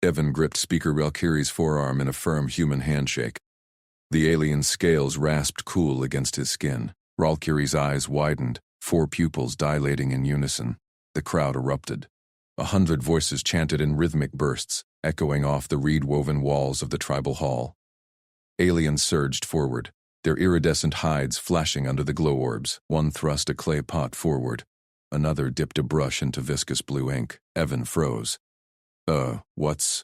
Evan gripped Speaker Valkyrie's forearm in a firm human handshake. The alien's scales rasped cool against his skin. Valkyrie's eyes widened, 4 pupils dilating in unison. The crowd erupted. 100 voices chanted in rhythmic bursts, echoing off the reed-woven walls of the tribal hall. Aliens surged forward, their iridescent hides flashing under the glow orbs. One thrust a clay pot forward. Another dipped a brush into viscous blue ink. Evan froze. What's...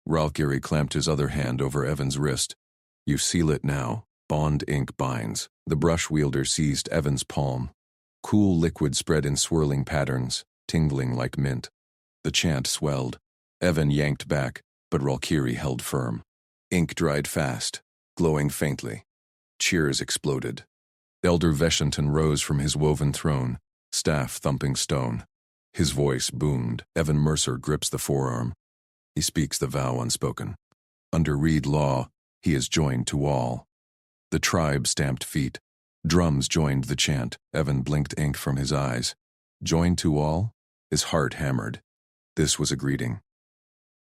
Valkyrie clamped his other hand over Evan's wrist. You seal it now. Bond ink binds. The brush wielder seized Evan's palm. Cool liquid spread in swirling patterns, tingling like mint. The chant swelled. Evan yanked back, but Valkyrie held firm. Ink dried fast, glowing faintly. Cheers exploded. Elder Veshington rose from his woven throne, staff thumping stone. His voice boomed. Evan Mercer grips the forearm. He speaks the vow unspoken. Under Reed law, he is joined to all. The tribe stamped feet. Drums joined the chant. Evan blinked ink from his eyes. Joined to all? His heart hammered. This was a greeting.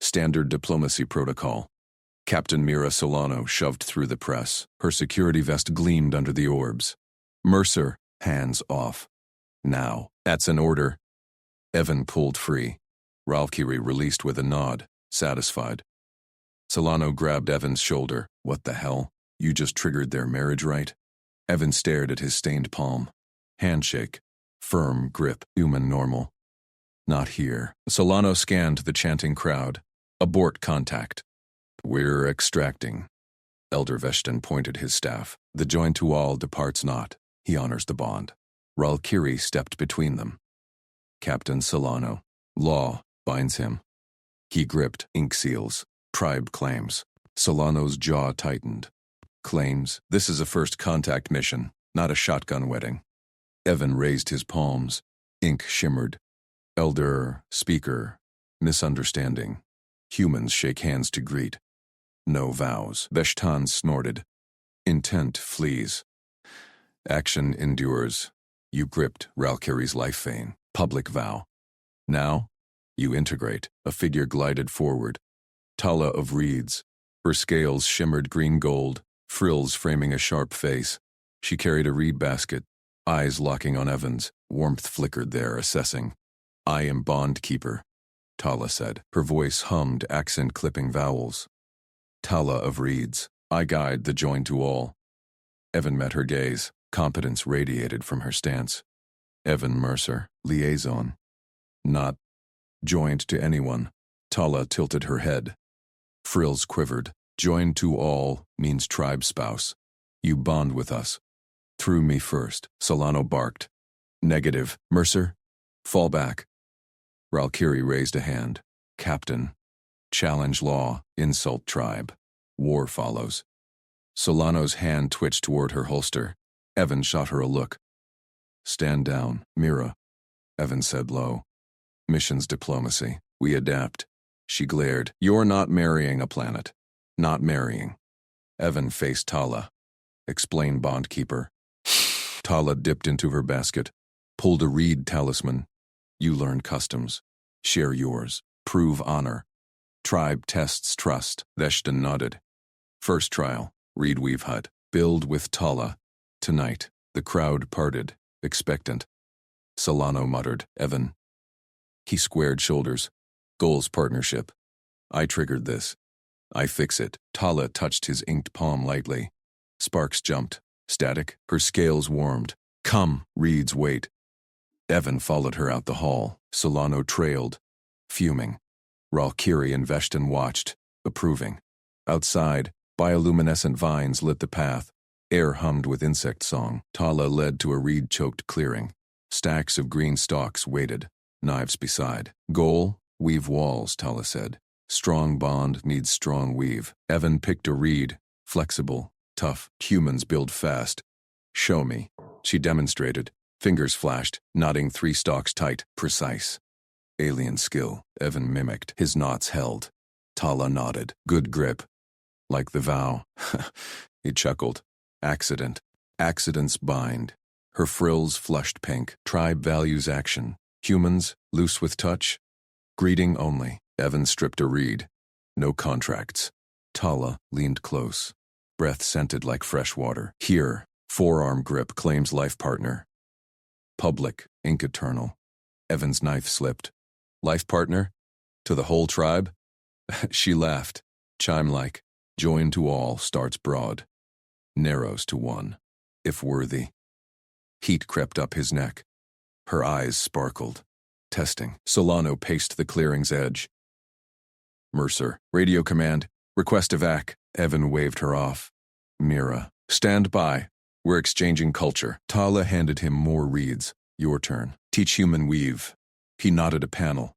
Standard diplomacy protocol. Captain Mira Solano shoved through the press. Her security vest gleamed under the orbs. Mercer, hands off. Now, that's an order. Evan pulled free. Valkyrie released with a nod, satisfied. Solano grabbed Evan's shoulder. What the hell? You just triggered their marriage rite? Evan stared at his stained palm. Handshake. Firm grip. Human normal. Not here. Solano scanned the chanting crowd. Abort contact. We're extracting. Elder Veshton pointed his staff. The joined to all departs not. He honors the bond. Valkyrie stepped between them. Captain Solano. Law binds him. He gripped ink seals. Tribe claims. Solano's jaw tightened. Claims, this is a first contact mission, not a shotgun wedding. Evan raised his palms. Ink shimmered. Elder, speaker, misunderstanding. Humans shake hands to greet. No vows. Veshtan snorted. Intent flees. Action endures. You gripped Valkyrie's life vein. Public vow. Now, you integrate. A figure glided forward. Tala of reeds. Her scales shimmered green-gold, frills framing a sharp face. She carried a reed basket, eyes locking on Evans. Warmth flickered there, assessing. I am bond keeper, Tala said. Her voice hummed accent-clipping vowels. Tala of reeds. I guide the join to all. Evan met her gaze. Competence radiated from her stance. Evan Mercer, liaison. Not joined to anyone. Tala tilted her head. Frills quivered. Joined to all means tribe spouse. You bond with us. Through me first, Solano barked. Negative. Mercer, fall back. Valkyrie raised a hand. Captain. Challenge law, insult tribe. War follows. Solano's hand twitched toward her holster. Evan shot her a look. Stand down, Mira, Evan said low. Mission's diplomacy. We adapt. She glared. You're not marrying a planet. Not marrying. Evan faced Tala. Explain, bondkeeper. Tala dipped into her basket. Pulled a reed talisman. You learn customs. Share yours. Prove honor. Tribe tests trust. Veshton nodded. First trial. Reed weave hut. Build with Tala. Tonight. The crowd parted, expectant. Solano muttered. Evan. He squared shoulders. Goals partnership. I triggered this. I fix it. Tala touched his inked palm lightly. Sparks jumped. Static. Her scales warmed. Come, Reed's wait. Evan followed her out the hall. Solano trailed, fuming. Valkyrie and Veshton watched, approving. Outside, bioluminescent vines lit the path. Air hummed with insect song. Tala led to a reed-choked clearing. Stacks of green stalks waited, knives beside. Goal, weave walls, Tala said. Strong bond needs strong weave. Evan picked a reed, flexible, tough. Humans build fast. Show me. She demonstrated. Fingers flashed, knotting 3 stalks tight, precise. Alien skill, Evan mimicked. His knots held. Tala nodded. Good grip. Like the vow. He chuckled. Accident. Accidents bind. Her frills flushed pink. Tribe values action. Humans, loose with touch. Greeting only. Evan stripped a reed. No contracts. Tala leaned close. Breath scented like fresh water. Here, forearm grip claims life partner. Public, ink eternal. Evan's knife slipped. Life partner? To the whole tribe? She laughed. Chime-like. Join to all starts broad. Narrows to one. If worthy. Heat crept up his neck. Her eyes sparkled. Testing. Solano paced the clearing's edge. Mercer. Radio command. Request evac. Evan waved her off. Mira. Stand by. We're exchanging culture. Tala handed him more reeds. Your turn. Teach human weave. He nodded a panel.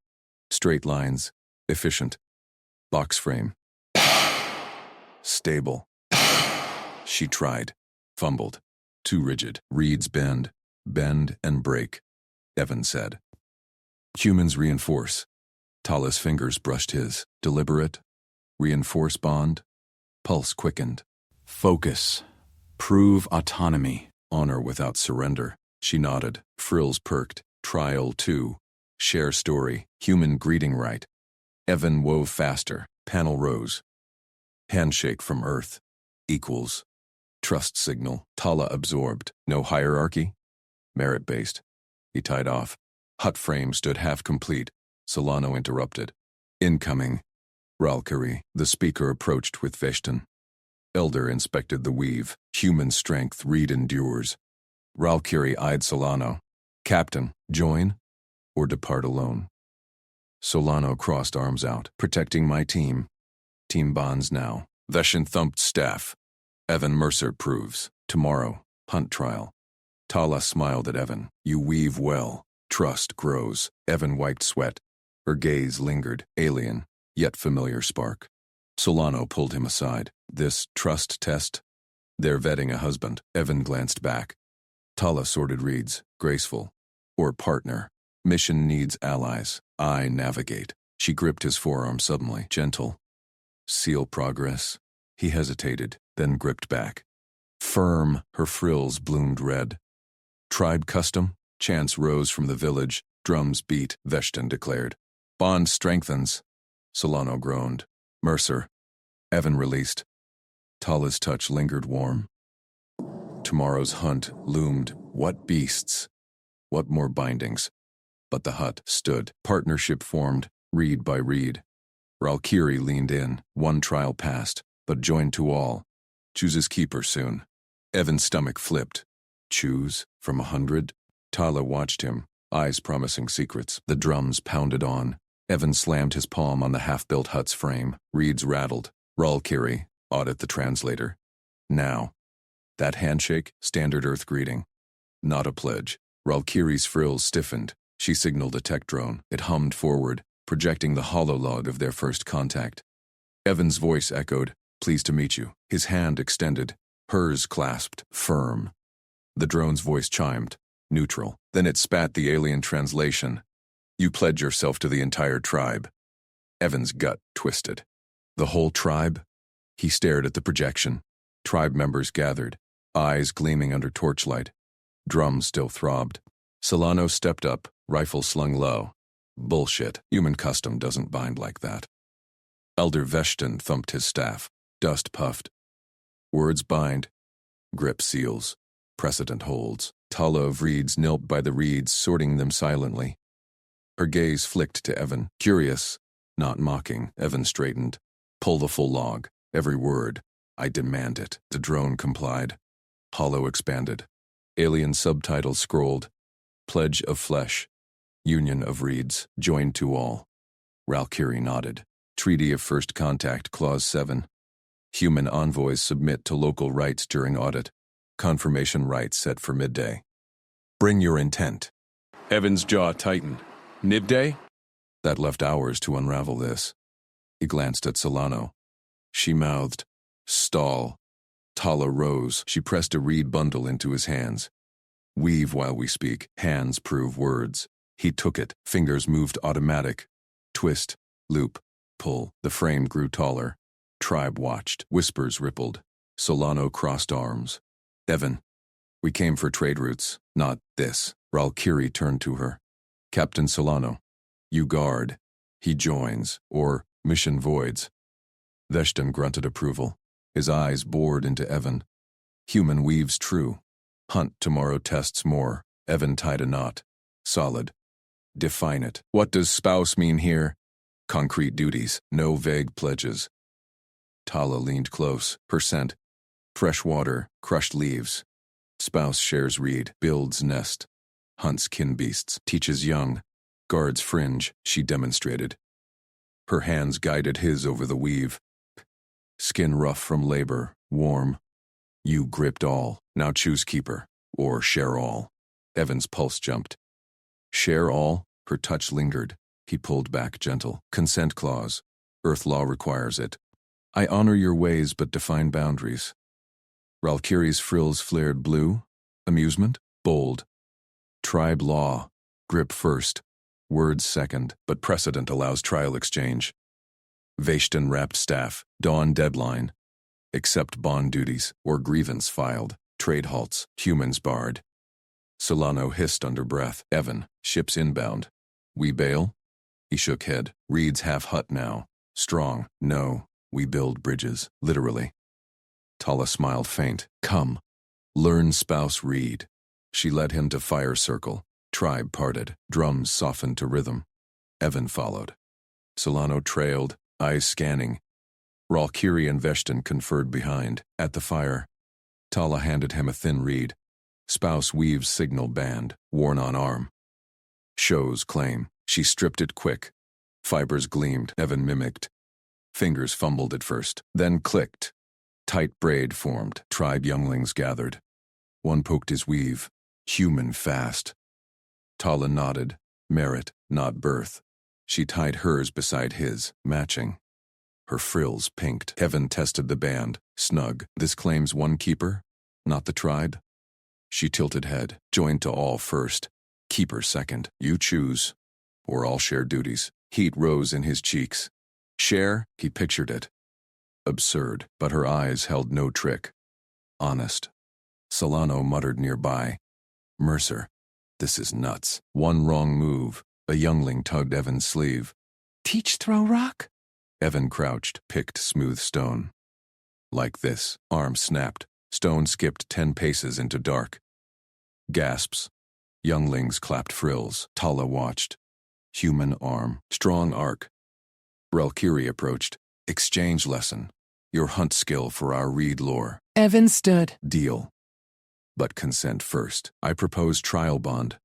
Straight lines. Efficient. Box frame. Stable. She tried. Fumbled. Too rigid. Reeds bend. Bend and break. Evan said. Humans reinforce. Tala's fingers brushed his. Deliberate. Reinforce bond. Pulse quickened. Focus. Prove autonomy. Honor without surrender. She nodded. Frills perked. Trial 2. Share story. Human greeting right. Evan wove faster. Panel rose. Handshake from Earth. Equals. Trust signal. Tala absorbed. No hierarchy. Merit-based. He tied off. Hut frame stood half complete. Solano interrupted. Incoming. Ralkari. The speaker approached with Veshton. Elder inspected the weave. Human strength reed endures. Ralkiri eyed Solano. Captain, join or depart alone? Solano crossed arms out. Protecting my team. Team bonds now. Veshton thumped staff. Evan Mercer proves. Tomorrow. Hunt trial. Tala smiled at Evan. You weave well. Trust grows. Evan wiped sweat. Her gaze lingered. Alien, yet familiar spark. Solano pulled him aside. This trust test? They're vetting a husband. Evan glanced back. Tala sorted reeds. Graceful. Or partner. Mission needs allies. I navigate. She gripped his forearm suddenly. Gentle. Seal progress. He hesitated, then gripped back. Firm, her frills bloomed red. Tribe custom? Chants rose from the village. Drums beat, Veshton declared. Bond strengthens. Solano groaned. Mercer. Evan released. Tala's touch lingered warm. Tomorrow's hunt loomed. What beasts? What more bindings? But the hut stood. Partnership formed, reed by reed. Ralkiri leaned in. One trial passed, but joined to all. Chooses keeper soon. Evan's stomach flipped. Choose from 100? Tala watched him, eyes promising secrets. The drums pounded on. Evan slammed his palm on the half-built hut's frame. Reeds rattled. Ralkiri, audit the translator. Now. That handshake, standard Earth greeting. Not a pledge. Ralkiri's frills stiffened. She signaled a tech drone. It hummed forward, projecting the hololog of their first contact. Evan's voice echoed, pleased to meet you. His hand extended. Hers clasped, firm. The drone's voice chimed, neutral. Then it spat the alien translation. You pledge yourself to the entire tribe. Evan's gut twisted. The whole tribe? He stared at the projection. Tribe members gathered, eyes gleaming under torchlight. Drums still throbbed. Solano stepped up, rifle slung low. Bullshit. Human custom doesn't bind like that. Elder Veshton thumped his staff. Dust puffed. Words bind. Grip seals. Precedent holds. Tala of reeds knelt by the reeds, sorting them silently. Her gaze flicked to Evan. Curious, not mocking. Evan straightened. Pull the full log. Every word. I demand it. The drone complied. Hollow expanded. Alien subtitles scrolled. Pledge of flesh. Union of reeds. Joined to all. Ralkiri nodded. Treaty of First Contact, Clause 7. Human envoys submit to local rights during audit. Confirmation rights set for midday. Bring your intent. Evan's jaw tightened. Midday? That left hours to unravel this. He glanced at Solano. She mouthed. Stall. Tala rose. She pressed a reed bundle into his hands. Weave while we speak. Hands prove words. He took it. Fingers moved automatic. Twist. Loop. Pull. The frame grew taller. Tribe watched. Whispers rippled. Solano crossed arms. Evan. We came for trade routes, not this. Ralkiri turned to her. Captain Solano. You guard. He joins, or mission voids. Veshton grunted approval. His eyes bored into Evan. Human weaves true. Hunt tomorrow tests more. Evan tied a knot. Solid. Define it. What does spouse mean here? Concrete duties, no vague pledges. Tala leaned close. Percent. Fresh water, crushed leaves. Spouse shares reed, builds nest. Hunts kin beasts, teaches young. Guards fringe, she demonstrated. Her hands guided his over the weave. Skin rough from labor, warm. You gripped all, now choose keeper, or share all. Evan's pulse jumped. Share all? Her touch lingered. He pulled back gentle. Consent clause. Earth law requires it. I honor your ways but define boundaries. Ralkiri's frills flared blue. Amusement? Bold. Tribe law. Grip first. Words second, but precedent allows trial exchange. Veshton wrapped staff. Dawn deadline. Accept bond duties, or grievance filed. Trade halts. Humans barred. Solano hissed under breath. Evan, ships inbound. We bail? He shook head. Reed's half hut now. Strong. No, we build bridges, literally. Tala smiled faint. Come. Learn spouse Reed. She led him to fire circle. Tribe parted. Drums softened to rhythm. Evan followed. Solano trailed, eyes scanning. Ralkiri and Veshton conferred behind. At the fire, Tala handed him a thin reed. Spouse weaves signal band, worn on arm. Shows claim. She stripped it quick. Fibers gleamed. Evan mimicked. Fingers fumbled at first, then clicked. Tight braid formed. Tribe younglings gathered. One poked his weave. Human fast. Tala nodded. Merit, not birth. She tied hers beside his, matching. Her frills pinked. Evan tested the band. Snug. This claims one keeper, not the tribe? She tilted head. Joined to all first. Keeper second. You choose. Or all share duties. Heat rose in his cheeks. Share? He pictured it. Absurd, but her eyes held no trick. Honest. Solano muttered nearby. Mercer. This is nuts. One wrong move. A youngling tugged Evan's sleeve. Teach throw rock? Evan crouched, picked smooth stone. Like this. Arm snapped. Stone skipped 10 paces into dark. Gasps. Younglings clapped frills. Tala watched. Human arm. Strong arc. Ralkiri approached. Exchange lesson. Your hunt skill for our reed lore. Evan stood. Deal. But consent first. I propose trial bond.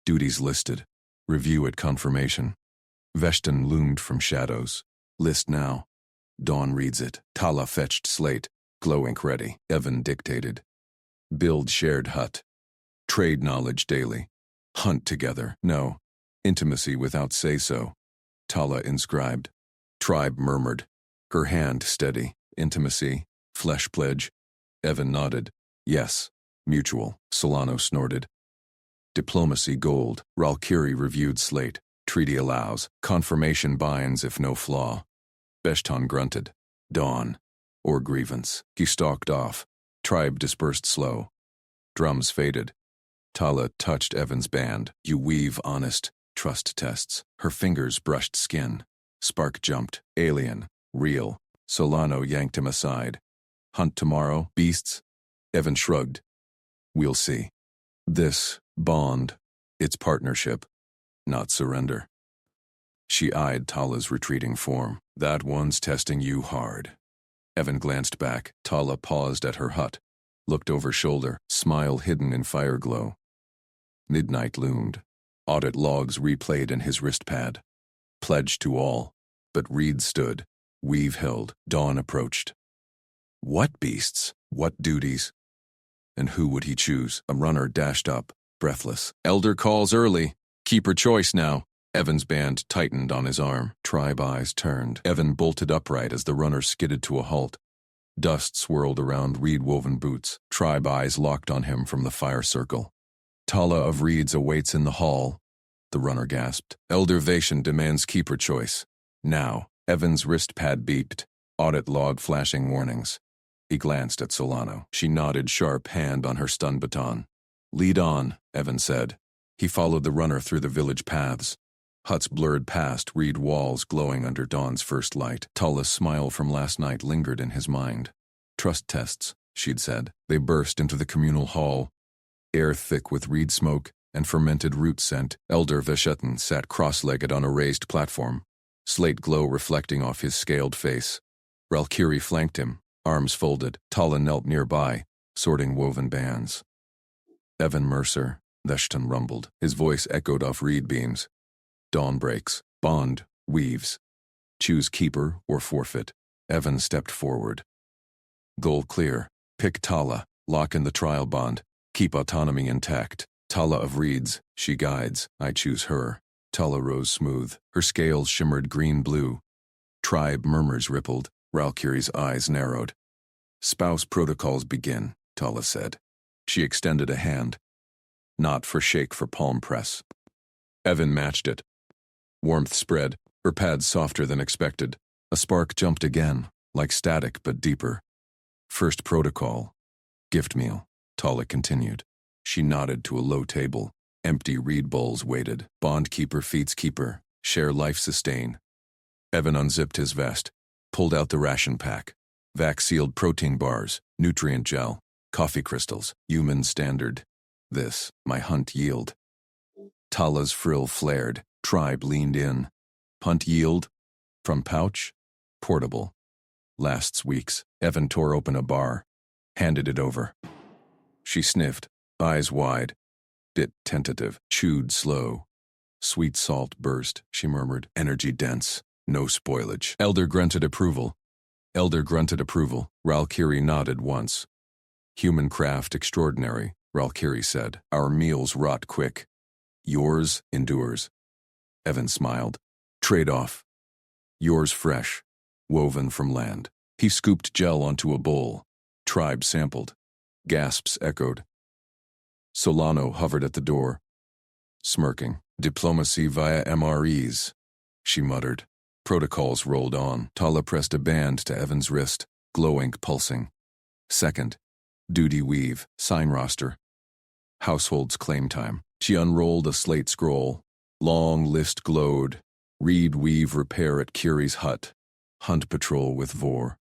Duties listed. Review at confirmation. Veshton loomed from shadows. List now. Dawn reads it. Tala fetched slate. Glow ink ready. Evan dictated. Build shared hut. Trade knowledge daily. Hunt together. No. Intimacy without say-so. Tala inscribed. Tribe murmured. Her hand steady. Intimacy. Flesh pledge. Evan nodded. Yes. Mutual. Solano snorted. Diplomacy gold. Ralkiri reviewed slate. Treaty allows. Confirmation binds if no flaw. Veshton grunted. Dawn. Or grievance. He stalked off. Tribe dispersed slow. Drums faded. Tala touched Evan's band. You weave honest. Trust tests. Her fingers brushed skin. Spark jumped. Alien. Real. Solano yanked him aside. Hunt tomorrow, beasts? Evan shrugged. We'll see. This, bond, it's partnership, not surrender. She eyed Tala's retreating form. That one's testing you hard. Evan glanced back. Tala paused at her hut, looked over shoulder, smile hidden in fire glow. Midnight loomed. Audit logs replayed in his wrist pad. Pledge to all. But Reed stood. Weave held. Dawn approached. What beasts? What duties? And who would he choose? A runner dashed up, breathless. Elder calls early. Keeper choice now. Evan's band tightened on his arm. Tribe eyes turned. Evan bolted upright as the runner skidded to a halt. Dust swirled around reed-woven boots. Tribe eyes locked on him from the fire circle. Tala of Reeds awaits in the hall. The runner gasped. Elder Vation demands keeper choice. Now. Evan's wrist pad beeped. Audit log flashing warnings. He glanced at Solano. She nodded, sharp hand on her stun baton. Lead on, Evan said. He followed the runner through the village paths. Huts blurred past, reed walls glowing under dawn's first light. Tala's smile from last night lingered in his mind. Trust tests, she'd said. They burst into the communal hall. Air thick with reed smoke and fermented root scent. Elder Veshetin sat cross-legged on a raised platform, slate glow reflecting off his scaled face. Ralkiri flanked him, arms folded. Tala knelt nearby, sorting woven bands. Evan Mercer, Veshton rumbled. His voice echoed off reed beams. Dawn breaks. Bond, weaves. Choose keeper or forfeit. Evan stepped forward. Goal clear. Pick Tala. Lock in the trial bond. Keep autonomy intact. Tala of reeds, she guides. I choose her. Tala rose smooth. Her scales shimmered green-blue. Tribe murmurs rippled. Ralkiri's eyes narrowed. Spouse protocols begin, Tala said. She extended a hand. Not for shake for palm press. Evan matched it. Warmth spread, her pads softer than expected. A spark jumped again, like static but deeper. First protocol. Gift meal, Tala continued. She nodded to a low table. Empty reed bowls waited. Bond keeper feeds keeper. Share life sustain. Evan unzipped his vest, pulled out the ration pack. Vac-sealed protein bars, nutrient gel, coffee crystals, human standard. This, my hunt yield. Tala's frill flared. Tribe leaned in. Hunt yield? From pouch? Portable. Lasts weeks. Evan tore open a bar. Handed it over. She sniffed, eyes wide. Bit tentative, chewed slow. Sweet salt burst, she murmured. Energy dense, no spoilage. Elder grunted approval. Ralkiri nodded once. Human craft extraordinary, Ralkiri said. Our meals rot quick. Yours endures. Evan smiled. Trade-off. Yours fresh, woven from land. He scooped gel onto a bowl. Tribe sampled. Gasps echoed. Solano hovered at the door, smirking. Diplomacy via MREs, she muttered. Protocols rolled on. Tala pressed a band to Evan's wrist, glow ink pulsing. Second, duty weave, sign roster. Household's claim time. She unrolled a slate scroll. Long list glowed. Reed weave repair at Curie's hut. Hunt patrol with Vor.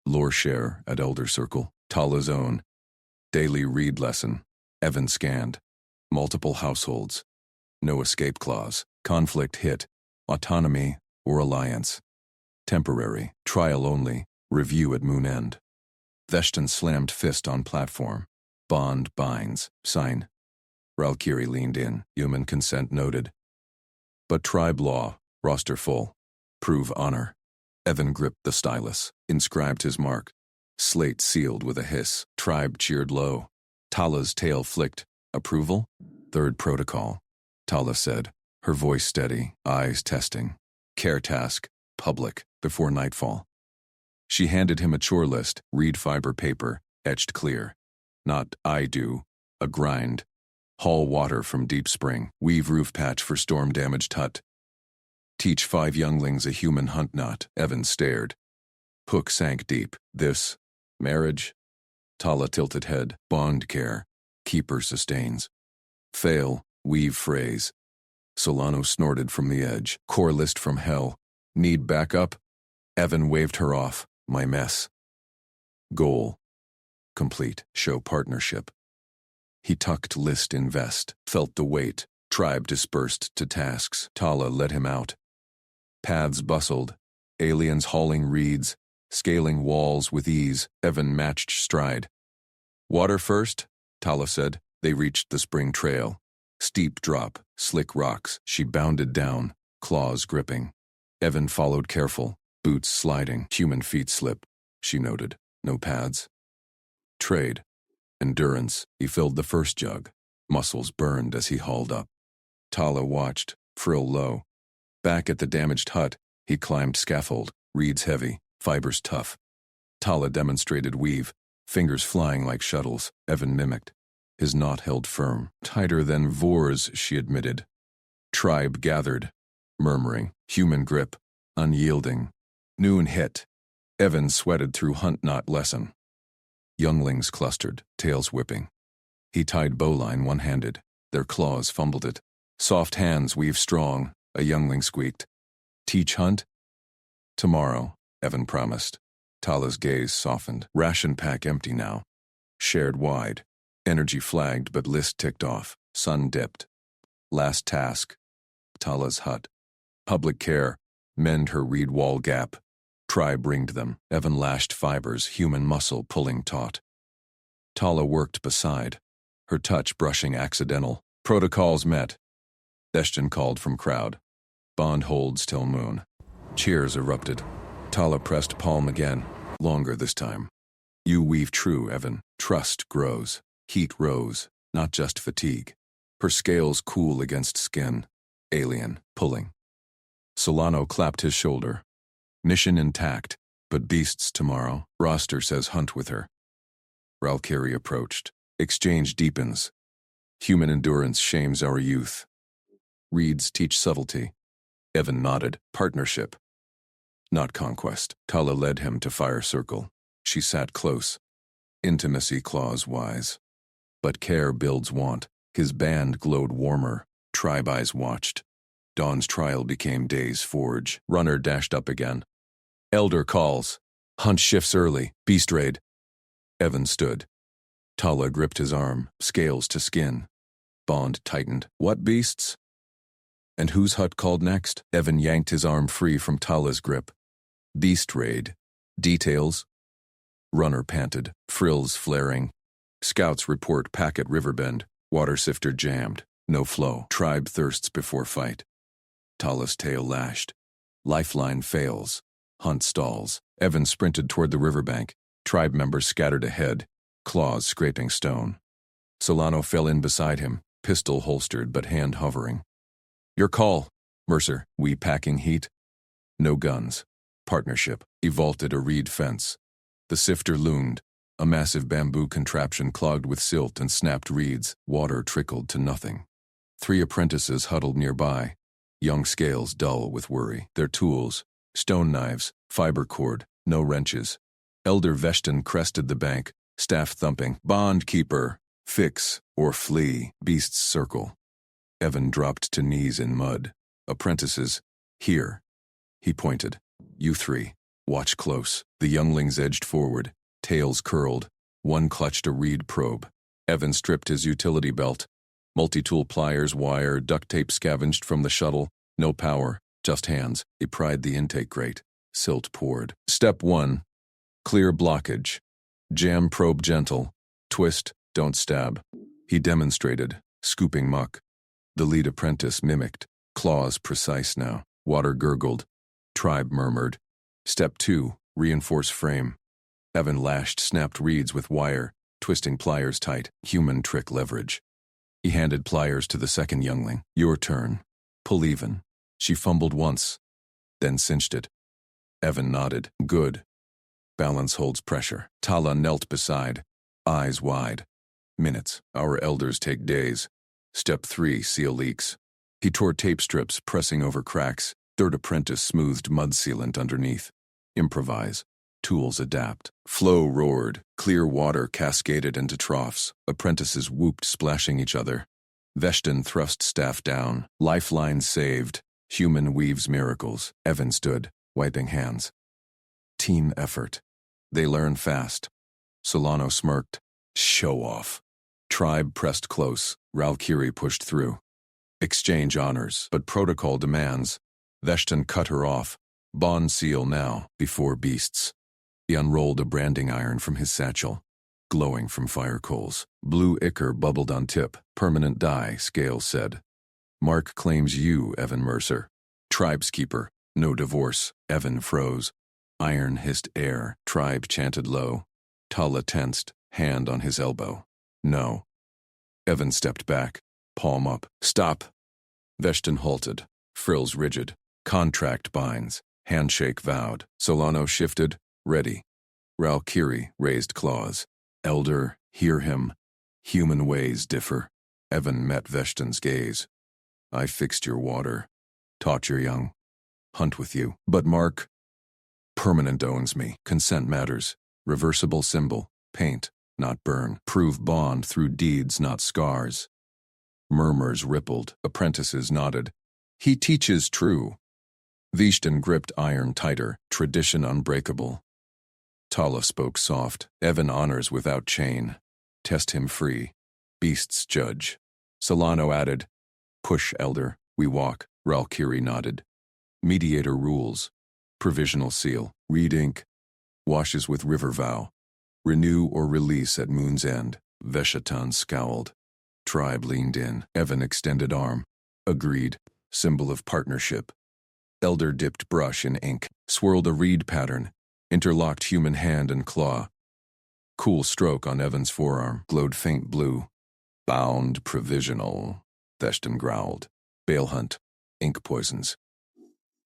Lore share at Elder Circle. Tala's own. Daily read lesson. Evan scanned. Multiple households. No escape clause. Conflict hit. Autonomy or alliance. Temporary. Trial only. Review at moon end. Veshton slammed fist on platform. Bond binds. Sign. Ralkiri leaned in. Human consent noted. But tribe law. Roster full. Prove honor. Evan gripped the stylus. Inscribed his mark. Slate sealed with a hiss. Tribe cheered low. Tala's tail flicked. Approval? Third protocol. Tala said, her voice steady, eyes testing. Care task, public, before nightfall. She handed him a chore list, reed fiber paper, etched clear. Not I do, a grind. Haul water from deep spring, weave roof patch for storm-damaged hut. Teach 5 younglings a human hunt knot. Evan stared. Hook sank deep. This, marriage? Tala tilted head. Bond care. Keeper sustains. Fail, weave phrase. Solano snorted from the edge. Core list from hell. Need backup? Evan waved her off. My mess. Goal. Complete. Show partnership. He tucked list in vest. Felt the weight. Tribe dispersed to tasks. Tala led him out. Paths bustled. Aliens hauling reeds. Scaling walls with ease. Evan matched stride. Water first, Tala said. They reached the spring trail. Steep drop, slick rocks. She bounded down, claws gripping. Evan followed careful, boots sliding. Human feet slip, she noted. No pads. Trade. Endurance. He filled the first jug. Muscles burned as he hauled up. Tala watched, frill low. Back at the damaged hut, he climbed scaffold, reeds heavy, fibers tough. Tala demonstrated weave, fingers flying like shuttles. Evan mimicked. His knot held firm, tighter than Vor's, she admitted. Tribe gathered, murmuring, human grip, unyielding. Noon hit. Evan sweated through hunt knot lesson. Younglings clustered, tails whipping. He tied bowline one-handed. Their claws fumbled it. Soft hands weave strong, A youngling squeaked. Teach hunt? Tomorrow, Evan promised. Tala's gaze softened. Ration pack empty now. Shared wide. Energy flagged, but list ticked off. Sun dipped. Last task. Tala's hut. Public care. Mend her reed wall gap. Tribe ringed them. Evan lashed fibers, human muscle pulling taut. Tala worked beside. Her touch brushing accidental. Protocols met. Deshton called from crowd. Bond holds till moon. Cheers erupted. Tala pressed palm again. Longer this time. You weave true, Evan. Trust grows. Heat rose. Not just fatigue. Her scales cool against skin. Alien. Pulling. Solano clapped his shoulder. Mission intact, but beasts tomorrow. Roster says hunt with her. Valkyrie approached. Exchange deepens. Human endurance shames our youth. Reeds teach subtlety. Evan nodded. Partnership. Not conquest. Tala led him to fire circle. She sat close. Intimacy claws wise. But care builds want. His band glowed warmer. Tribe eyes watched. Dawn's trial became day's forge. Runner dashed up again. Elder calls. Hunt shifts early. Beast raid. Evan stood. Tala gripped his arm, scales to skin. Bond tightened. What beasts? And whose hut called next? Evan yanked his arm free from Tala's grip. Beast raid. Details? Runner panted, frills flaring. Scouts report pack at Riverbend. Water sifter jammed. No flow. Tribe thirsts before fight. Tala's tail lashed. Lifeline fails. Hunt stalls. Evan sprinted toward the riverbank. Tribe members scattered ahead, claws scraping stone. Solano fell in beside him, pistol holstered but hand hovering. Your call, Mercer. We packing heat? No guns. Partnership. He vaulted a reed fence. The sifter loomed, a massive bamboo contraption clogged with silt and snapped reeds. Water trickled to nothing. 3 apprentices huddled nearby, young scales dull with worry. Their tools, stone knives, fiber cord, no wrenches. Elder Veshton crested the bank, staff thumping. Bond keeper, fix or flee. Beasts circle. Evan dropped to knees in mud. Apprentices, here. He pointed. You 3, watch close. The younglings edged forward, tails curled. One clutched a reed probe. Evan stripped his utility belt. Multi-tool pliers, wire, duct tape scavenged from the shuttle. No power, just hands. He pried the intake grate. Silt poured. Step 1. Clear blockage. Jam probe gentle. Twist, don't stab. He demonstrated, scooping muck. The lead apprentice mimicked. Claws precise now. Water gurgled. Tribe murmured. Step 2. Reinforce frame. Evan lashed snapped reeds with wire, twisting pliers tight. Human trick leverage. He handed pliers to the second youngling. Your turn. Pull even. She fumbled once, then cinched it. Evan nodded. Good. Balance holds pressure. Tala knelt beside, eyes wide. Minutes. Our elders take days. Step 3, seal leaks. He tore tape strips, pressing over cracks. Third apprentice smoothed mud sealant underneath. Improvise. Tools adapt. Flow roared. Clear water cascaded into troughs. Apprentices whooped, splashing each other. Veshton thrust staff down. Lifeline saved. Human weaves miracles. Evan stood, wiping hands. Team effort. They learn fast. Solano smirked. Show off. Tribe pressed close. Valkyrie pushed through. Exchange honors, but protocol demands. Veshton cut her off. Bond seal now, before beasts. He unrolled a branding iron from his satchel, glowing from fire coals. Blue ichor bubbled on tip. Permanent dye, Scale said. Mark claims you, Evan Mercer. Tribe's keeper. No divorce. Evan froze. Iron hissed air. Tribe chanted low. Tala tensed, hand on his elbow. No. Evan stepped back, palm up. Stop. Veshton halted, frills rigid. Contract binds. Handshake vowed. Solano shifted, ready. Valkyrie raised claws. Elder, hear him. Human ways differ. Evan met Veshton's gaze. I fixed your water. Taught your young. Hunt with you. But Mark, permanent owns me. Consent matters. Reversible symbol. Paint, not burn. Prove bond through deeds, not scars. Murmurs rippled. Apprentices nodded. He teaches true. Vishtan gripped iron tighter, tradition unbreakable. Tala spoke soft. Evan honors without chain. Test him free. Beasts judge. Solano added, push, elder, we walk. Ralkiri nodded. Mediator rules. Provisional seal. Read ink. Washes with river vow. Renew or release at moon's end. Veshatan scowled. Tribe leaned in. Evan extended arm. Agreed. Symbol of partnership. Elder dipped brush in ink. Swirled a reed pattern. Interlocked human hand and claw. Cool stroke on Evan's forearm. Glowed faint blue. Bound provisional. Veshtan growled. Bale hunt. Ink poisons.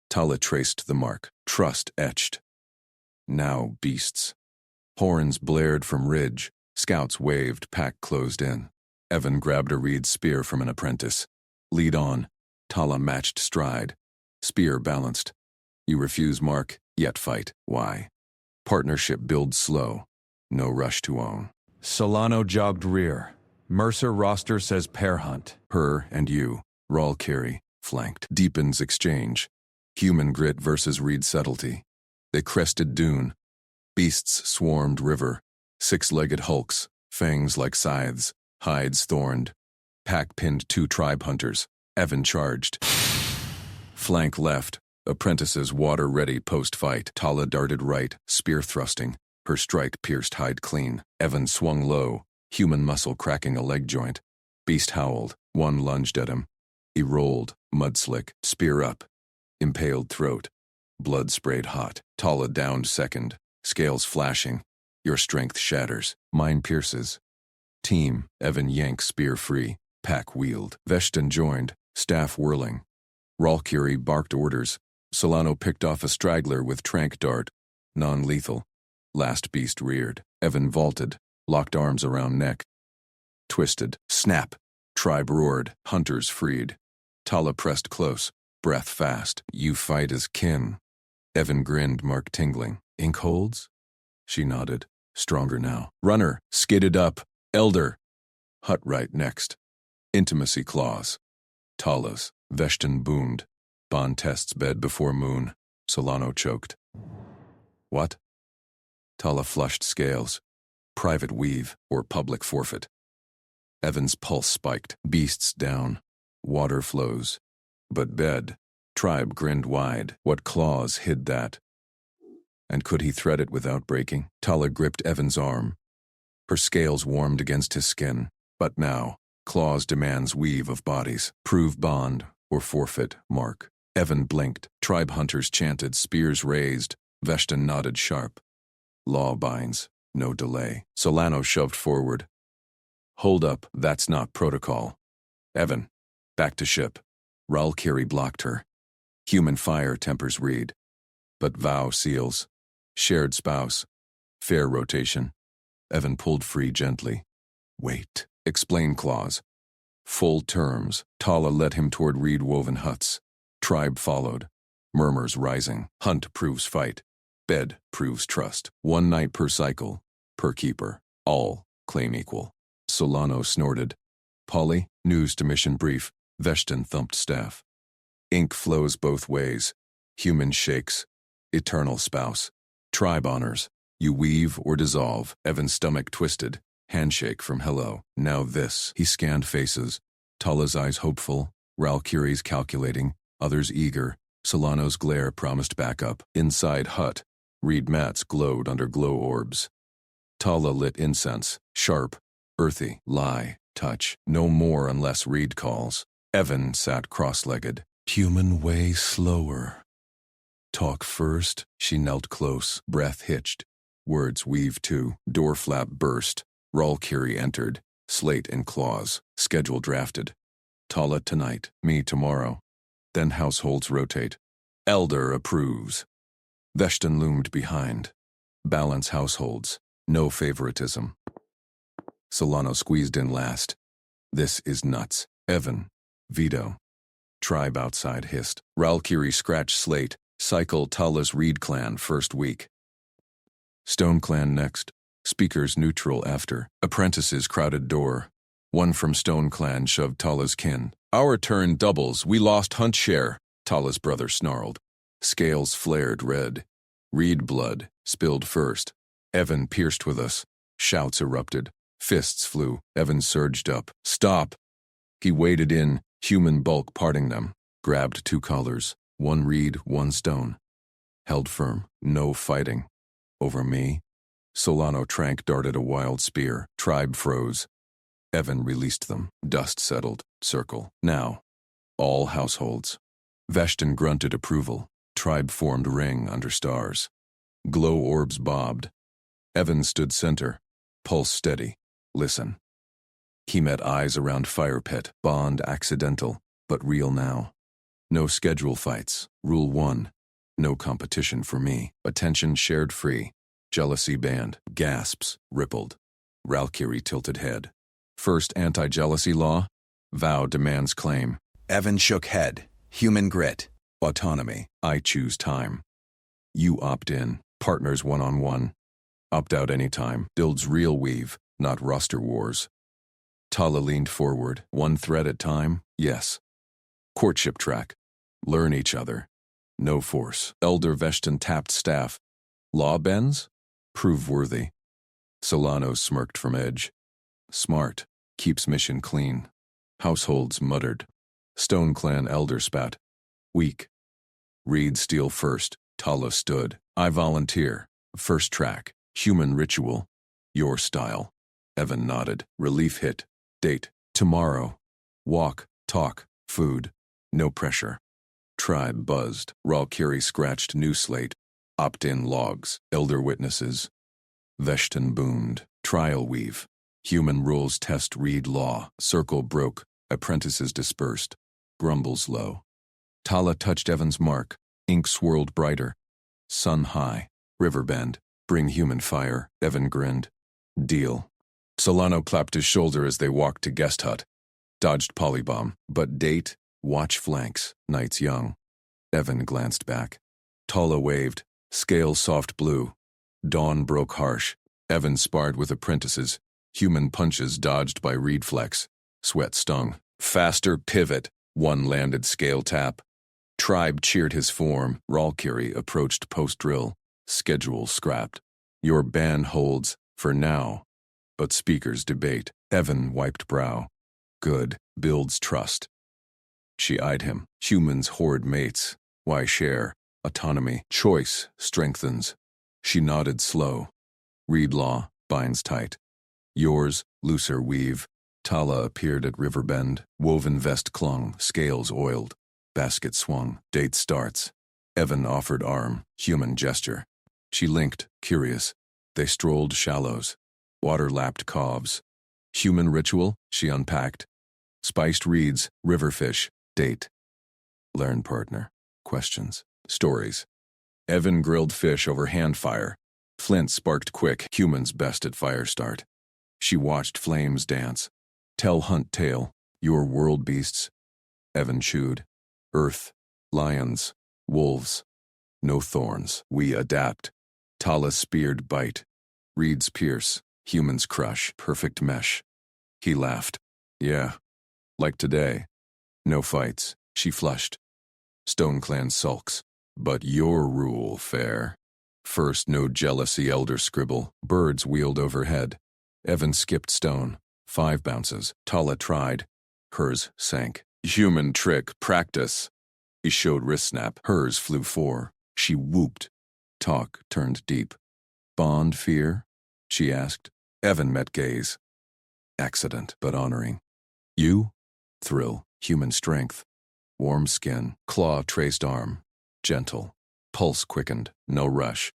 Tala traced the mark. Trust etched. Now beasts. Horns blared from ridge. Scouts waved, pack closed in. Evan grabbed a reed spear from an apprentice. Lead on. Tala matched stride. Spear balanced. You refuse mark, yet fight. Why? Partnership builds slow. No rush to own. Solano jogged rear. Mercer roster says pair hunt. Her and you. Ralkiri, flanked. Deepens exchange. Human grit versus reed subtlety. They crested dune. Beasts swarmed river. Six-legged hulks, fangs like scythes, hides thorned. Pack pinned two tribe hunters. Evan charged. Flank left. Apprentices water-ready post-fight. Tala darted right, spear thrusting. Her strike pierced hide clean. Evan swung low, human muscle cracking a leg joint. Beast howled. One lunged at him. He rolled, mudslick, spear up. Impaled throat. Blood sprayed hot. Tala downed second. Scales flashing. Your strength shatters. Mine pierces. Team. Evan yanks spear free. Pack wheeled. Veshtan joined. Staff whirling. Ralkiri barked orders. Solano picked off a straggler with trank dart. Non-lethal. Last beast reared. Evan vaulted. Locked arms around neck. Twisted. Snap. Tribe roared. Hunters freed. Tala pressed close. Breath fast. You fight as kin. Evan grinned, mark tingling. Ink holds? She nodded. Stronger now. Runner. Skidded up. Elder. Hut right next. Intimacy clause. Tala's. Veshtan boomed. Bond tests bed before moon. Solano choked. What? Tala flushed scales. Private weave or public forfeit. Evan's pulse spiked. Beasts down. Water flows. But bed. Tribe grinned wide. What claws hid that? And could he thread it without breaking? Tala gripped Evan's arm. Her scales warmed against his skin. But now, claws demands weave of bodies. Prove bond or forfeit, mark. Evan blinked. Tribe hunters chanted, spears raised. Veshtan nodded sharp. Law binds, no delay. Solano shoved forward. Hold up, that's not protocol. Evan, back to ship. Ralkiri blocked her. Human fire tempers reed. But vow seals. Shared spouse. Fair rotation. Evan pulled free gently. Wait. Explain clause. Full terms. Tala led him toward reed-woven huts. Tribe followed. Murmurs rising. Hunt proves fight. Bed proves trust. 1 night per cycle. Per keeper. All claim equal. Solano snorted. Polly, news to mission brief. Veshtan thumped staff. Ink flows both ways. Human shakes. Eternal spouse. Tribe honors. You weave or dissolve. Evan's stomach twisted. Handshake from hello. Now this. He scanned faces. Tala's eyes hopeful. Ralkiri's calculating. Others eager. Solano's glare promised backup. Inside hut. Reed mats glowed under glow orbs. Tala lit incense. Sharp. Earthy. Lie. Touch. No more unless Reed calls. Evan sat cross-legged. Human way slower. Talk first. She knelt close. Breath hitched. Words weaved too. Door flap burst. Ralkiri entered. Slate and claws. Schedule drafted. Tala tonight. Me tomorrow. Then households rotate. Elder approves. Veshtan loomed behind. Balance households. No favoritism. Solano squeezed in last. This is nuts. Evan. Veto. Tribe outside hissed. Ralkiri scratched slate. Cycle Tala's Reed clan first week. Stone clan next. Speakers neutral after. Apprentices crowded door. One from Stone clan shoved Tala's kin. Our turn doubles. We lost hunt share, Tala's brother snarled. Scales flared red. Reed blood spilled first. Evan pierced with us. Shouts erupted. Fists flew. Evan surged up. Stop! He waded in, human bulk parting them. Grabbed 2 collars. 1 reed, 1 stone. Held firm. No fighting. Over me? Solano Trank darted a wild spear. Tribe froze. Evan released them. Dust settled. Circle. Now. All households. Veshton grunted approval. Tribe formed ring under stars. Glow orbs bobbed. Evan stood center. Pulse steady. Listen. He met eyes around fire pit. Bond accidental, but real now. No schedule fights. Rule 1. No competition for me. Attention shared free. Jealousy banned. Gasps rippled. Valkyrie tilted head. First anti-jealousy law? Vow demands claim. Evan shook head. Human grit. Autonomy. I choose time. You opt in. Partners one-on-one. Opt out anytime. Builds real weave, not roster wars. Tala leaned forward. 1 thread at time? Yes. Courtship track. Learn each other. No force. Elder Veshton tapped staff. Law bends? Prove worthy. Solano smirked from edge. Smart. Keeps mission clean. Households muttered. Stone Clan elder spat. Weak. Reed steal first. Tala stood. I volunteer. First track. Human ritual. Your style. Evan nodded. Relief hit. Date. Tomorrow. Walk. Talk. Food. No pressure. Tribe buzzed. Valkyrie scratched new slate. Opt-in logs. Elder witnesses. Veshton boomed. Trial weave. Human rules test Reed law. Circle broke. Apprentices dispersed. Grumbles low. Tala touched Evan's mark. Ink swirled brighter. Sun high. River bend. Bring human fire. Evan grinned. Deal. Solano clapped his shoulder as they walked to guest hut. Dodged polybomb. But date. Watch flanks. Night's young. Evan glanced back. Tala waved. Scale soft blue. Dawn broke harsh. Evan sparred with apprentices. Human punches dodged by Reed flex. Sweat stung. Faster pivot. 1 landed scale tap. Tribe cheered his form. Valkyrie approached post-drill. Schedule scrapped. Your ban holds, for now. But speakers debate. Evan wiped brow. Good. Builds trust. She eyed him. Humans hoard mates. Why share? Autonomy. Choice strengthens. She nodded slow. Reed law. Binds tight. Yours. Looser weave. Tala appeared at river bend. Woven vest clung. Scales oiled. Basket swung. Date starts. Evan offered arm. Human gesture. She linked. Curious. They strolled shallows. Water-lapped calves. Human ritual? She unpacked. Spiced reeds. Riverfish. Date. Learn partner. Questions. Stories. Evan grilled fish over hand fire. Flint sparked quick. Humans best at fire start. She watched flames dance. Tell hunt tale. Your world beasts. Evan chewed. Earth. Lions. Wolves. No thorns. We adapt. Tala speared bite. Reeds pierce. Humans crush. Perfect mesh. He laughed. Yeah. Like today. No fights. She flushed. Stone Clan sulks. But your rule fair. First no jealousy elder scribble. Birds wheeled overhead. Evan skipped stone. 5 bounces. Tala tried. Hers sank. Human trick. Practice. He showed wrist snap. Hers flew 4. She whooped. Talk turned deep. Bond fear? She asked. Evan met gaze. Accident, but honoring. You? Thrill. Human strength. Warm skin. Claw traced arm. Gentle. Pulse quickened. No rush.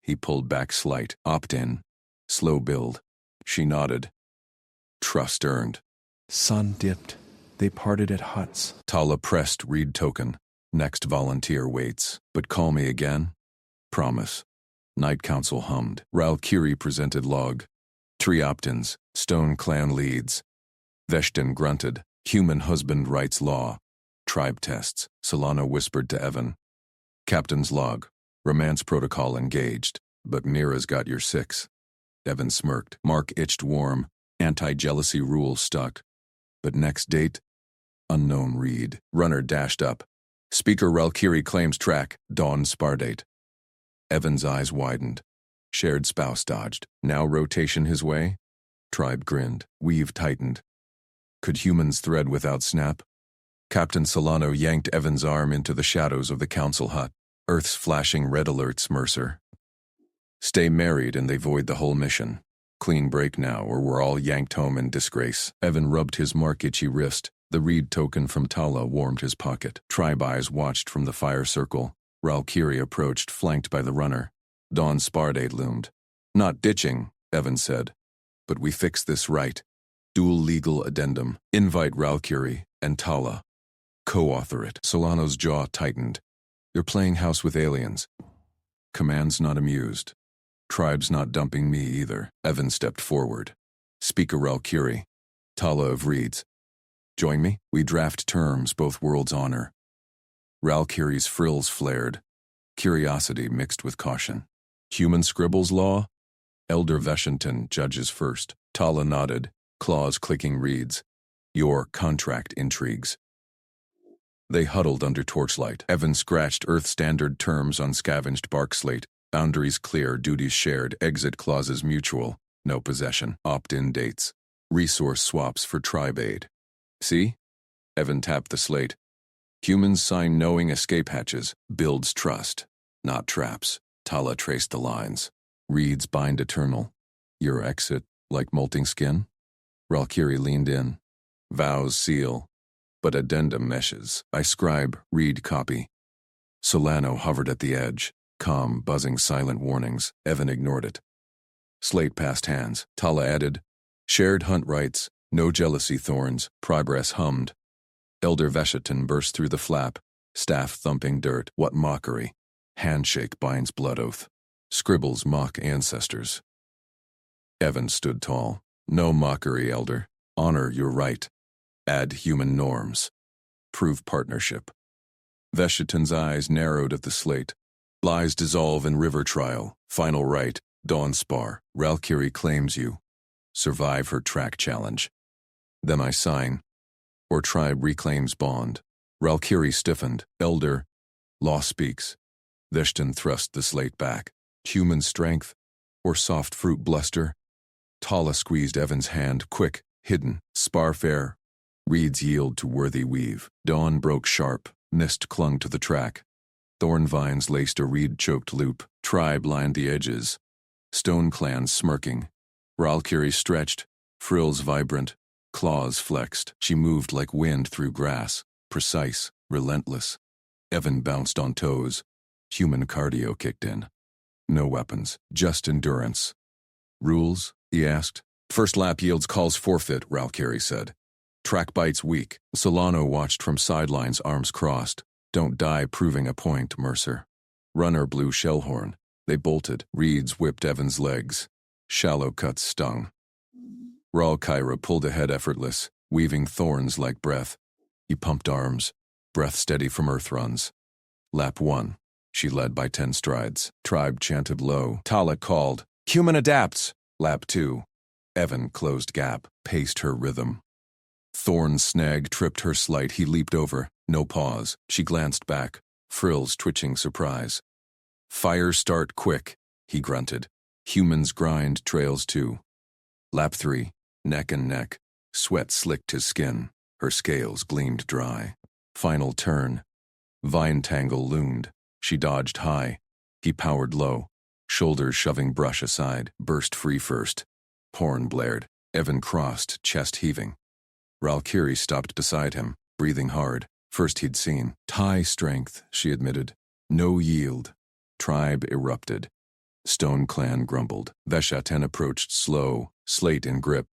He pulled back slight. Opt-in. Slow build. She nodded. Trust earned. Sun dipped. They parted at huts. Tala pressed Reed token. Next volunteer waits. But call me again. Promise. Night Council hummed. Valkyrie presented log. 3 opt-ins. Stone Clan leads. Veshton grunted. Human husband writes law. Tribe tests. Solano whispered to Evan. Captain's log. Romance protocol engaged. But Mira's got your 6. Evan smirked. Mark itched warm. Anti-jealousy rule stuck. But next date? Unknown read. Runner dashed up. Speaker Relkiri claims track. Dawn Spardate. Evan's eyes widened. Shared spouse dodged. Now rotation his way? Tribe grinned. Weave tightened. Could humans thread without snap? Captain Solano yanked Evan's arm into the shadows of the council hut. Earth's flashing red alerts, Mercer. Stay married and they void the whole mission. Clean break now, or we're all yanked home in disgrace. Evan rubbed his mark-itchy wrist. The reed token from Tala warmed his pocket. Tribe eyes watched from the fire circle. Relkiri approached, flanked by the runner. Dawn Spardate loomed. Not ditching, Evan said. But we fix this right. Dual legal addendum. Invite Relkiri and Tala. Co-author it. Solano's jaw tightened. You're playing house with aliens. Command's not amused. Tribe's not dumping me either. Evan stepped forward. Speaker Relkiri. Tala of Reeds. Join me? We draft terms both worlds honor. Relkiri's frills flared. Curiosity mixed with caution. Human scribbles law? Elder Veshington judges first. Tala nodded, claws clicking reeds. Your contract intrigues. They huddled under torchlight. Evan scratched Earth standard terms on scavenged bark slate. Boundaries clear, duties shared, exit clauses mutual. No possession. Opt-in dates. Resource swaps for tribe aid. See? Evan tapped the slate. Humans sign knowing escape hatches. Builds trust. Not traps. Tala traced the lines. Reeds bind eternal. Your exit, like molting skin? Relkiri leaned in. Vows seal. But addendum meshes. I scribe, read copy. Solano hovered at the edge. Calm, buzzing silent warnings. Evan ignored it. Slate passed hands. Tala added, shared hunt rights, no jealousy thorns. Progress hummed. Elder Veshiton burst through the flap. Staff thumping dirt. What mockery. Handshake binds blood oath. Scribbles mock ancestors. Evan stood tall. No mockery, Elder. Honor your right. Add human norms. Prove partnership. Veshiton's eyes narrowed at the slate. Lies dissolve in river trial. Final right. Dawn spar. Relkiri claims you. Survive her track challenge. Then I sign. Or tribe reclaims bond. Relkiri stiffened. Elder. Law speaks. Veshton thrust the slate back. Human strength. Or soft fruit bluster. Tala squeezed Evan's hand. Quick. Hidden. Spar fair. Reeds yield to worthy weave. Dawn broke sharp. Mist clung to the track. Thorn vines laced a reed-choked loop. Tribe lined the edges. Stone clans smirking. Relkiri stretched. Frills vibrant. Claws flexed. She moved like wind through grass. Precise. Relentless. Evan bounced on toes. Human cardio kicked in. No weapons. Just endurance. Rules? He asked. First lap yields calls forfeit, Relkiri said. Track bites weak. Solano watched from sidelines, arms crossed. Don't die proving a point, Mercer. Runner blew shellhorn. They bolted. Reeds whipped Evan's legs. Shallow cuts stung. Relkiri pulled ahead effortless, weaving thorns like breath. He pumped arms. Breath steady from earth runs. Lap 1. She led by 10 strides. Tribe chanted low. Tala called. Human adapts. Lap 2. Evan closed gap. Paced her rhythm. Thorn's snag tripped her slight. He leaped over. No pause. She glanced back. Frills twitching surprise. Fire start quick, he grunted. Humans grind trails 2. Lap 3. Neck and neck. Sweat slicked his skin. Her scales gleamed dry. Final turn. Vine tangle loomed. She dodged high. He powered low. Shoulders shoving brush aside. Burst free first. Horn blared. Evan crossed, chest heaving. Relkiri stopped beside him, breathing hard. First he'd seen. Tie strength, she admitted. No yield. Tribe erupted. Stone clan grumbled. Veshaten approached slow, slate in grip.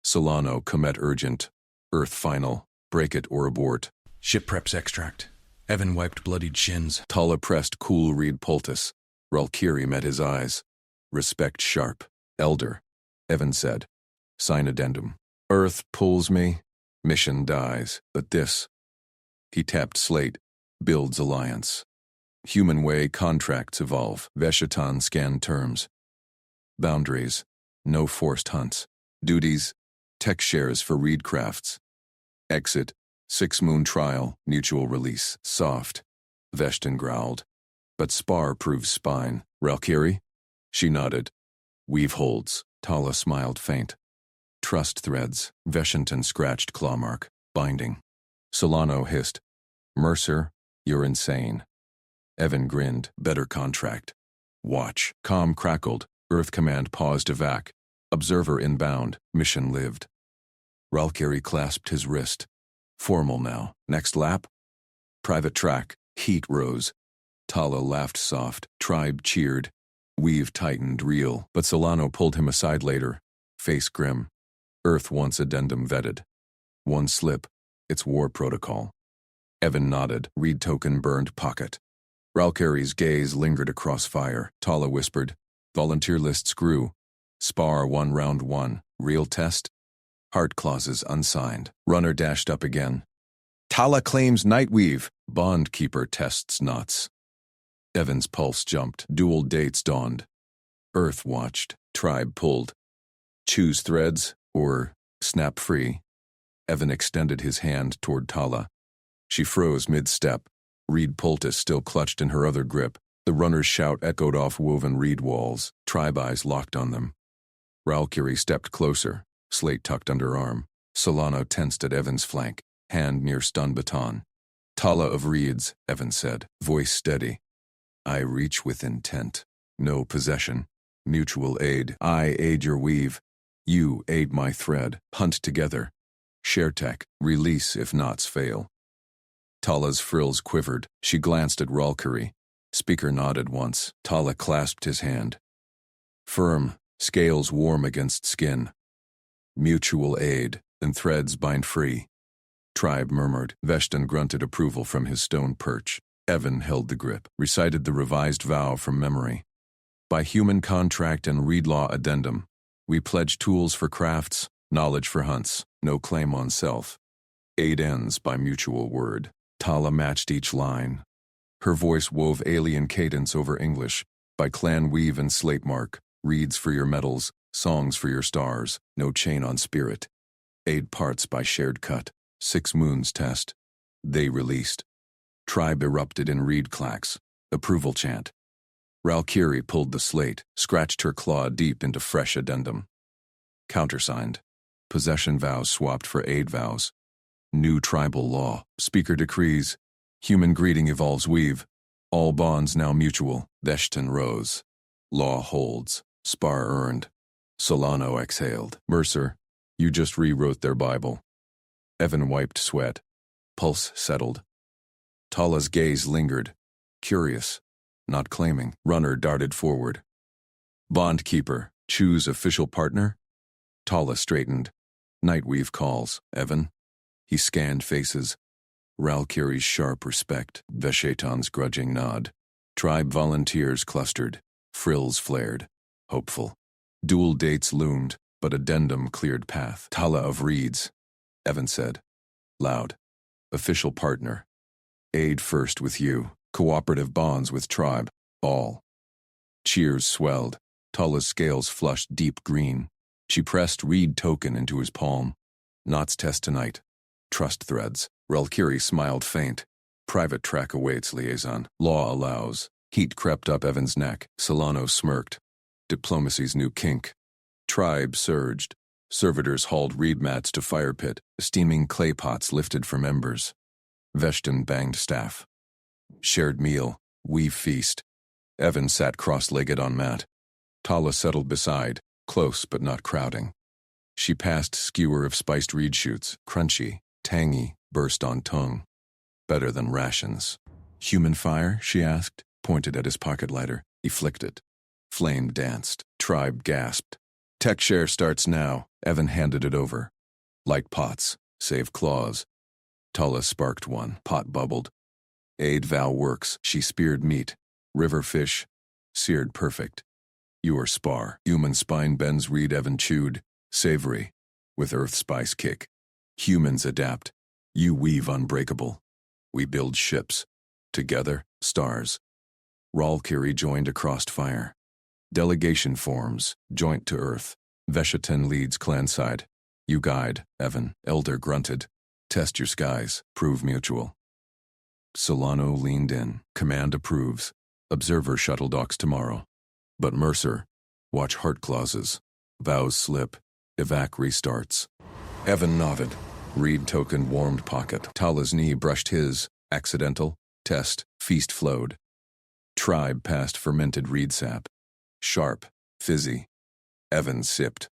Solano comet urgent. Earth final. Break it or abort. Ship preps extract. Evan wiped bloodied shins. Tala pressed cool reed poultice. Relkiri met his eyes. Respect sharp. Elder, Evan said. Sign addendum. Earth pulls me. Mission dies. But this. He tapped slate. Builds alliance. Human way contracts evolve. Veshitan scanned terms. Boundaries. No forced hunts. Duties. Tech shares for reed crafts. Exit. 6-moon trial, mutual release, soft. Veshtin growled. But spar proves spine. Valkyrie? She nodded. Weave holds. Tala smiled faint. Trust threads. Veshington scratched claw mark. Binding. Solano hissed. Mercer, you're insane. Evan grinned. Better contract. Watch. Comm crackled. Earth command paused evac. Observer inbound. Mission lived. Valkyrie clasped his wrist. Formal now. Next lap? Private track. Heat rose. Tala laughed soft. Tribe cheered. Weave tightened real, but Solano pulled him aside later. Face grim. Earth wants addendum vetted. One slip. It's war protocol. Evan nodded. Read token burned pocket. Valkyrie's gaze lingered across fire. Tala whispered. Volunteer lists grew. Spar 1 round 1. Real test? Heart clauses unsigned. Runner dashed up again. Tala claims Nightweave. Bond keeper tests knots. Evan's pulse jumped. Dual dates dawned. Earth watched. Tribe pulled. Choose threads or snap free. Evan extended his hand toward Tala. She froze mid-step. Reed poultice still clutched in her other grip. The runner's shout echoed off woven reed walls. Tribe eyes locked on them. Valkyrie stepped closer, slate tucked under arm. Solano tensed at Evan's flank, hand near stun baton. Tala of reeds, Evan said, voice steady. I reach with intent. No possession. Mutual aid. I aid your weave. You aid my thread. Hunt together. Share tech. Release if knots fail. Tala's frills quivered. She glanced at Valkyrie. Speaker nodded once. Tala clasped his hand. Firm. Scales warm against skin. Mutual aid. And threads bind free. Tribe murmured. Veshtin grunted approval from his stone perch. Evan held the grip, recited the revised vow from memory. By human contract and reed law addendum, we pledge tools for crafts, knowledge for hunts, no claim on self. Aid ends by mutual word. Tala matched each line. Her voice wove alien cadence over English, by clan weave and slate mark, reeds for your medals, songs for your stars, no chain on spirit. Aid parts by shared cut, 6 moons test. They released. Tribe erupted in reed clacks. Approval chant. Valkyrie pulled the slate, scratched her claw deep into fresh addendum. Countersigned. Possession vows swapped for aid vows. New tribal law. Speaker decrees. Human greeting evolves weave. All bonds now mutual. Veshtin rose. Law holds. Spar earned. Solano exhaled. Mercer, you just rewrote their Bible. Evan wiped sweat. Pulse settled. Tala's gaze lingered. Curious. Not claiming. Runner darted forward. Bond keeper, choose official partner? Tala straightened. Nightweave calls. Evan? He scanned faces. Valkyrie's sharp respect. Veshetan's grudging nod. Tribe volunteers clustered. Frills flared. Hopeful. Dual dates loomed, but addendum cleared path. Tala of reeds, Evan said. Loud. Official partner. Aid first with you. Cooperative bonds with tribe. All. Cheers swelled. Tala's scales flushed deep green. She pressed reed token into his palm. Knots test tonight. Trust threads. Valkyrie smiled faint. Private track awaits, liaison. Law allows. Heat crept up Evan's neck. Solano smirked. Diplomacy's new kink. Tribe surged. Servitors hauled reed mats to fire pit. Steaming clay pots lifted from embers. Veshtin banged staff. Shared meal. Weave feast. Evan sat cross-legged on mat. Tala settled beside, close but not crowding. She passed skewer of spiced reed shoots, crunchy, tangy, burst on tongue. Better than rations. Human fire? She asked, pointed at his pocket lighter. He flicked it. Flame danced. Tribe gasped. Tech share starts now. Evan handed it over. Like pots, save claws. Tala sparked one. Pot bubbled. Aid vow works. She speared meat. River fish. Seared perfect. Your spar. Human spine bends reed Evan chewed. Savory. With earth spice kick. Humans adapt. You weave unbreakable. We build ships. Together, stars. Valkyrie joined across fire. Delegation forms. Joint to earth. Veshetan leads clan side. You guide, Evan. Elder grunted. Test your skies. Prove mutual. Solano leaned in. Command approves. Observer shuttle docks tomorrow. But Mercer, watch heart clauses. Vows slip. Evac restarts. Evan nodded. Reed token warmed pocket. Tala's knee brushed his. Accidental. Test. Feast flowed. Tribe passed fermented reed sap. Sharp. Fizzy. Evan sipped.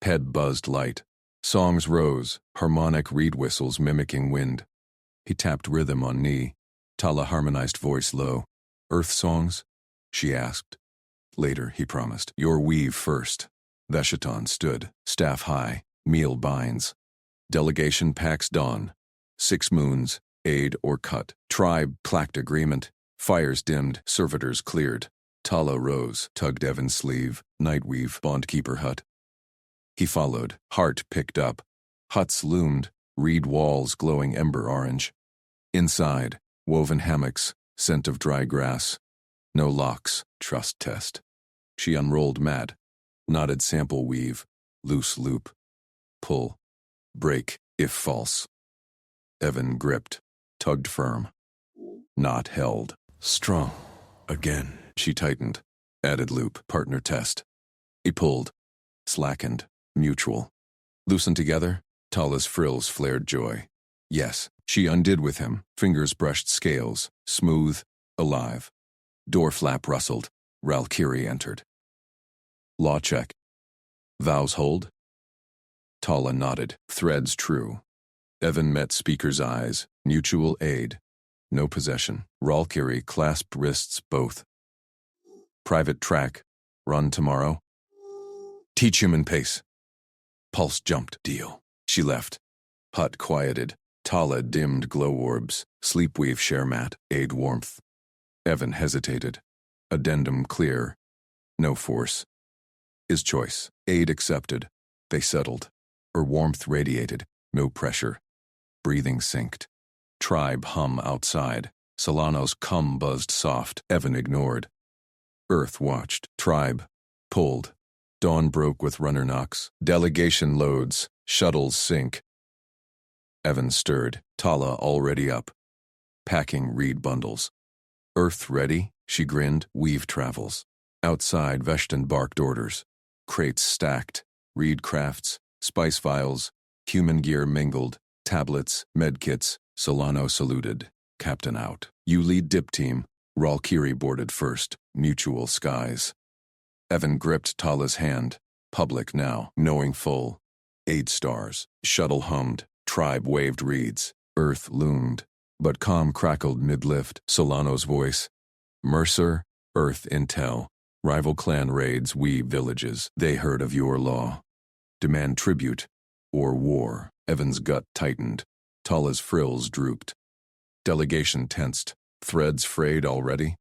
Head buzzed light. Songs rose. Harmonic reed whistles mimicking wind. He tapped rhythm on knee. Tala harmonized voice low. Earth songs? She asked. Later, he promised. Your weave first. Vesheton stood, staff high, meal binds. Delegation packs dawn. 6 moons, aid or cut. Tribe clacked agreement. Fires dimmed, servitors cleared. Tala rose, tugged Evan's sleeve. Nightweave, bondkeeper hut. He followed, heart picked up. Huts loomed, reed walls glowing ember orange. Inside, woven hammocks, scent of dry grass. No locks, trust test. She unrolled mat, knotted sample weave, loose loop. Pull, break, if false. Evan gripped, tugged firm. Knot held. Strong. Again. She tightened, added loop, partner test. He pulled, slackened, mutual. Loosened together, Tala's frills flared joy. Yes, she undid with him, fingers brushed scales, smooth, alive. Door flap rustled, Ralkiri entered. Law check. Vows hold? Tala nodded, threads true. Evan met speaker's eyes, mutual aid. No possession. Ralkiri clasped wrists both. Private track. Run tomorrow. Teach human pace. Pulse jumped. Deal. She left. Hut quieted. Tala dimmed glow orbs. Sleepweave share mat. Aid warmth. Evan hesitated. Addendum clear. No force. His choice. Aid accepted. They settled. Her warmth radiated. No pressure. Breathing synced. Tribe hum outside. Solano's cum buzzed soft. Evan ignored. Earth watched. Tribe. Pulled. Dawn broke with runner knocks. Delegation loads. Shuttles sink. Evan stirred. Tala already up. Packing reed bundles. Earth ready? She grinned. Weave travels. Outside, Veshton barked orders. Crates stacked. Reed crafts. Spice vials. Human gear mingled. Tablets. Medkits. Solano saluted. Captain out. You lead dip team. Ralkiri boarded first. Mutual skies. Evan gripped Tala's hand. Public now. Knowing full. 8 stars. Shuttle hummed. Tribe waved reeds. Earth loomed. But calm crackled mid-lift. Solano's voice. Mercer. Earth intel. Rival clan raids weave villages. They heard of your law. Demand tribute. Or war. Evan's gut tightened. Tala's frills drooped. Delegation tensed. Threads frayed already.